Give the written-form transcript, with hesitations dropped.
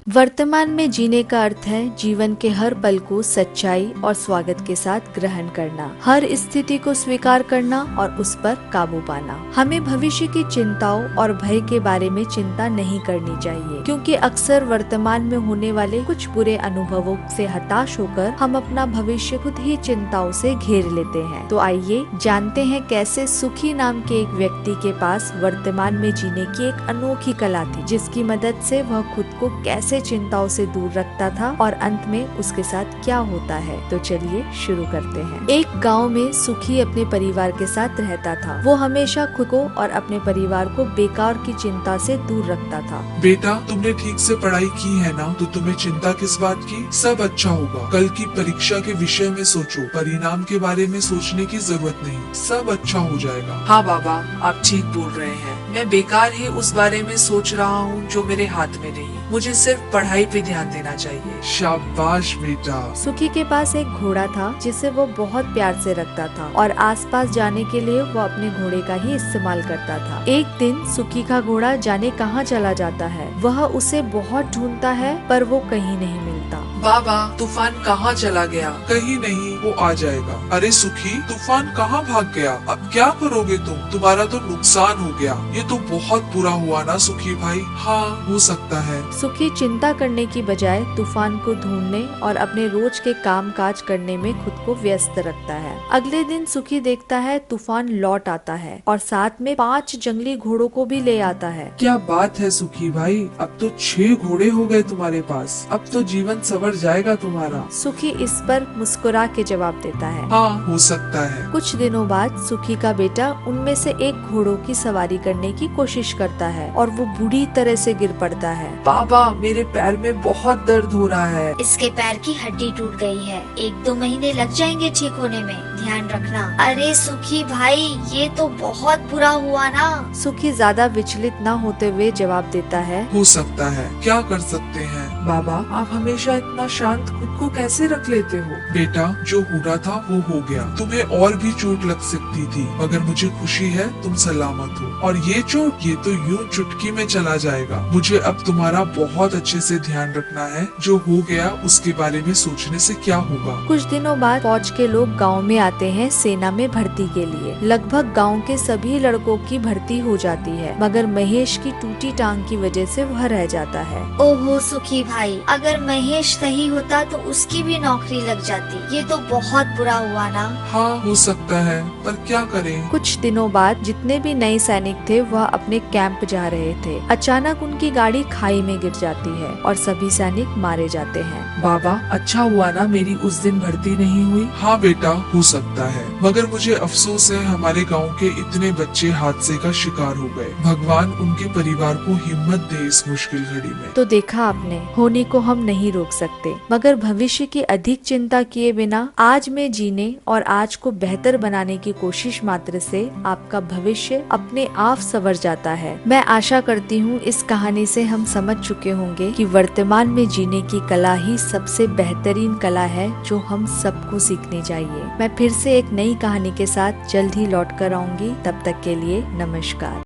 वर्तमान में जीने का अर्थ है जीवन के हर पल को सच्चाई और स्वागत के साथ ग्रहण करना, हर स्थिति को स्वीकार करना और उस पर काबू पाना। हमें भविष्य की चिंताओं और भय के बारे में चिंता नहीं करनी चाहिए, क्योंकि अक्सर वर्तमान में होने वाले कुछ बुरे अनुभवों से हताश होकर हम अपना भविष्य खुद ही चिंताओं से घेर लेते हैं। तो आइए जानते हैं कैसे सुखी नाम के एक व्यक्ति के पास वर्तमान में जीने की एक अनोखी कला थी, जिसकी मदद से वह खुद को कैसे चिंताओं से दूर रखता था और अंत में उसके साथ क्या होता है। तो चलिए शुरू करते हैं। एक गांव में सुखी अपने परिवार के साथ रहता था। वो हमेशा खुद को और अपने परिवार को बेकार की चिंता से दूर रखता था। बेटा, तुमने ठीक से पढ़ाई की है ना? तो तुम्हें चिंता किस बात की? सब अच्छा होगा। कल की परीक्षा के विषय में सोचो, परिणाम के बारे में सोचने की जरूरत नहीं, सब अच्छा हो जाएगा। हाँ बाबा, आप ठीक बोल रहे हैं। मैं बेकार ही उस बारे में सोच रहा हूँ जो मेरे हाथ में नहीं। मुझे सिर्फ पढ़ाई पे ध्यान देना चाहिए। शाबाश बेटा। सुखी के पास एक घोड़ा था जिसे वो बहुत प्यार से रखता था और आसपास जाने के लिए वो अपने घोड़े का ही इस्तेमाल करता था। एक दिन सुखी का घोड़ा जाने कहाँ चला जाता है। वह उसे बहुत ढूंढता है पर वो कहीं नहीं मिलता। बाबा, तूफान कहाँ चला गया? कहीं नहीं, वो आ जाएगा। अरे सुखी, तूफान कहाँ भाग गया? अब क्या करोगे तुम? तुम्हारा तो नुकसान हो गया। ये तो बहुत बुरा हुआ ना सुखी भाई। हाँ, हो सकता है। सुखी चिंता करने की बजाय तूफान को ढूंढने और अपने रोज के काम काज करने में खुद को व्यस्त रखता है। अगले दिन सुखी देखता है तूफान लौट आता है और साथ में 5 जंगली घोड़ों को भी ले आता है। क्या बात है सुखी भाई, अब तो 6 घोड़े हो गए तुम्हारे पास। अब तो जीवन सवर जाएगा तुम्हारा। सुखी इस पर मुस्कुरा के जवाब देता है। हाँ, हो सकता है। कुछ दिनों बाद सुखी का बेटा उनमें से एक घोड़ों की सवारी करने की कोशिश करता है और वो बुरी तरह से गिर पड़ता है। बाबा, मेरे पैर में बहुत दर्द हो रहा है। इसके पैर की हड्डी टूट गई है, 1-2 महीने लग जाएंगे ठीक होने में, ध्यान रखना। अरे सुखी भाई, ये तो बहुत बुरा हुआ ना। सुखी ज्यादा विचलित न होते हुए जवाब देता है। हो सकता है, क्या कर सकते हैं। बाबा, आप हमेशा इतना शांत खुद को कैसे रख लेते हो? बेटा, जो होना था वो हो गया। तुम्हें और भी चोट लग सकती थी, मगर मुझे खुशी है तुम सलामत हो। और ये चोट, ये तो यूं चुटकी में चला जाएगा। मुझे अब तुम्हारा बहुत अच्छे से ध्यान रखना है। जो हो गया उसके बारे में सोचने से क्या होगा। कुछ दिनों बाद फौज के लोग गांव में आते हैं सेना में भर्ती के लिए। लगभग गांव के सभी लड़कों की भर्ती हो जाती है, मगर महेश की टूटी टांग की वजह से वह रह जाता है। ओहो सुखी भाई, अगर महेश सही होता तो उसकी भी नौकरी लग जाती। ये तो बहुत बुरा हुआ ना। हाँ, हो सकता है, पर क्या करें। कुछ दिनों बाद जितने भी नए सैनिक थे वह अपने कैंप जा रहे थे। अचानक उनकी गाड़ी खाई में गिर जाती है और सभी सैनिक मारे जाते हैं। बाबा, अच्छा हुआ ना मेरी उस दिन भर्ती नहीं हुई। हाँ बेटा, हो सकता है, मगर मुझे अफसोस है हमारे गांव के इतने बच्चे हादसे का शिकार हो गए। भगवान उनके परिवार को हिम्मत दे इस मुश्किल घड़ी में। तो देखा आपने, होने को हम नहीं रोक सकते, मगर भविष्य की अधिक चिंता किए बिना आज में जीने और आज को बेहतर बनाने की कोशिश मात्र से आपका भविष्य अपने आप संवर जाता है। मैं आशा करती हूँ इस कहानी से हम समझ चुके होंगे कि वर्तमान में जीने की कला ही सबसे बेहतरीन कला है जो हम सबको सीखनी चाहिए। मैं फिर से एक नई कहानी के साथ जल्द ही लौट कर आऊंगी। तब तक के लिए नमस्कार।